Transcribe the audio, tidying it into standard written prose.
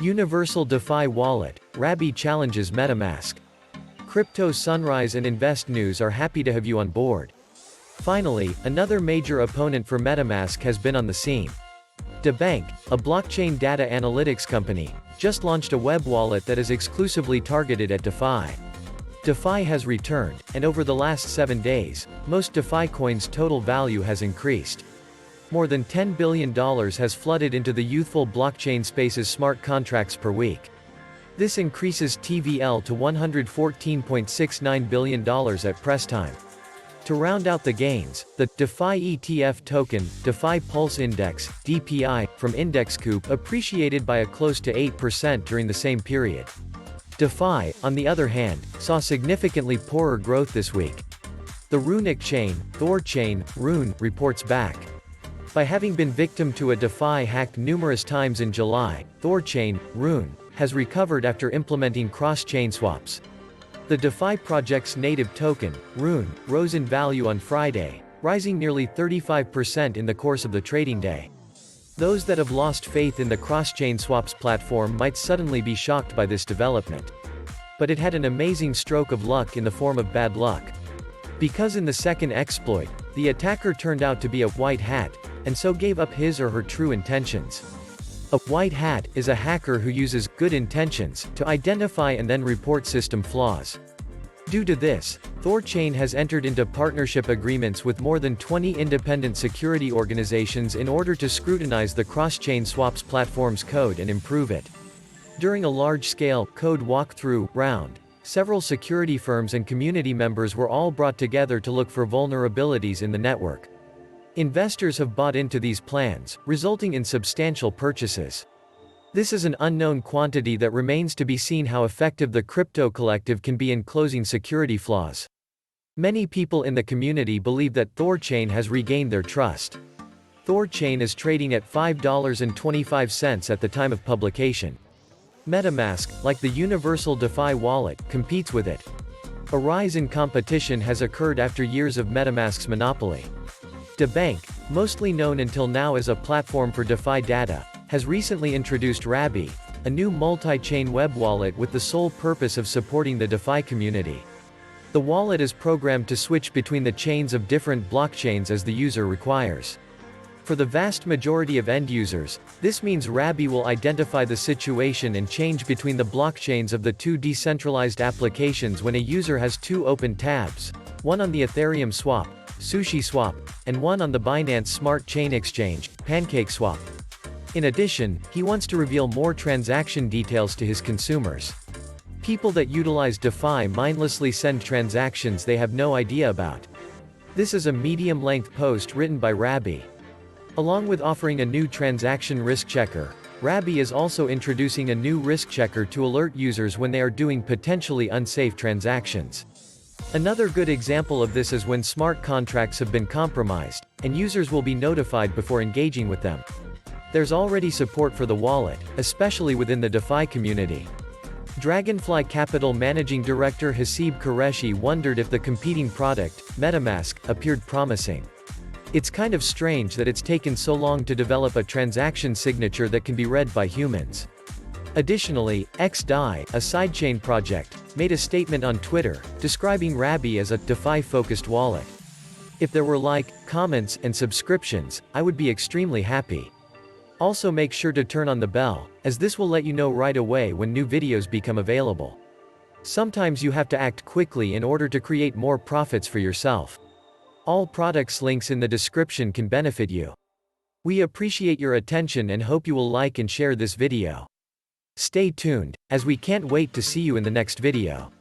Universal DeFi Wallet, Rabby challenges MetaMask. CryptoSunrise and Invest News are happy to have you on board. Finally, another major opponent for MetaMask has been on the scene. DeBank, a blockchain data analytics company, just launched a web wallet that is exclusively targeted at DeFi. DeFi has returned, and over the last 7 days, most DeFi coins' total value has increased. More than $10 billion has flooded into the youthful blockchain space's smart contracts per week. This increases TVL to $114.69 billion at press time. To round out the gains, the DeFi ETF token, DeFi Pulse Index, DPI, from IndexCoop appreciated by a close to 8% during the same period. DeFi, on the other hand, saw significantly poorer growth this week. The Runic chain, Thorchain, Rune, reports back. By having been victim to a DeFi hack numerous times in July, Thorchain, Rune, has recovered after implementing cross-chain swaps. The DeFi project's native token, Rune, rose in value on Friday, rising nearly 35% in the course of the trading day. Those that have lost faith in the cross-chain swaps platform might suddenly be shocked by this development. But it had an amazing stroke of luck in the form of bad luck. Because in the second exploit, the attacker turned out to be a white hat, and so gave up his or her true intentions. A white hat is a hacker who uses good intentions to identify and then report system flaws. Due to this, Thorchain has entered into partnership agreements with more than 20 independent security organizations in order to scrutinize the cross-chain swaps platform's code and improve it. During a large-scale code walkthrough round, several security firms and community members were all brought together to look for vulnerabilities in the network. Investors have bought into these plans, resulting in substantial purchases. This is an unknown quantity that remains to be seen how effective the crypto collective can be in closing security flaws. Many people in the community believe that Thorchain has regained their trust. Thorchain is trading at $5.25 at the time of publication. MetaMask, like the universal DeFi wallet, competes with it. A rise in competition has occurred after years of MetaMask's monopoly. DeBank, mostly known until now as a platform for DeFi data, has recently introduced Rabby, a new multi-chain web wallet with the sole purpose of supporting the DeFi community. The wallet is programmed to switch between the chains of different blockchains as the user requires. For the vast majority of end users, this means Rabby will identify the situation and change between the blockchains of the two decentralized applications when a user has two open tabs, one on the Ethereum swap, SushiSwap, and one on the Binance Smart Chain Exchange, PancakeSwap. In addition, he wants to reveal more transaction details to his consumers. People that utilize DeFi mindlessly send transactions they have no idea about. This is a medium-length post written by Rabby. Along with offering a new transaction risk checker, Rabby is also introducing a new risk checker to alert users when they are doing potentially unsafe transactions. Another good example of this is when smart contracts have been compromised, and users will be notified before engaging with them. There's already support for the wallet, especially within the DeFi community. Dragonfly Capital Managing Director Hasib Qureshi wondered if the competing product, MetaMask, appeared promising. It's kind of strange that it's taken so long to develop a transaction signature that can be read by humans. Additionally, XDAI, a sidechain project, made a statement on Twitter, describing Rabby as a DeFi-focused wallet. If there were comments, and subscriptions, I would be extremely happy. Also make sure to turn on the bell, as this will let you know right away when new videos become available. Sometimes you have to act quickly in order to create more profits for yourself. All products links in the description can benefit you. We appreciate your attention and hope you will like and share this video. Stay tuned, as we can't wait to see you in the next video.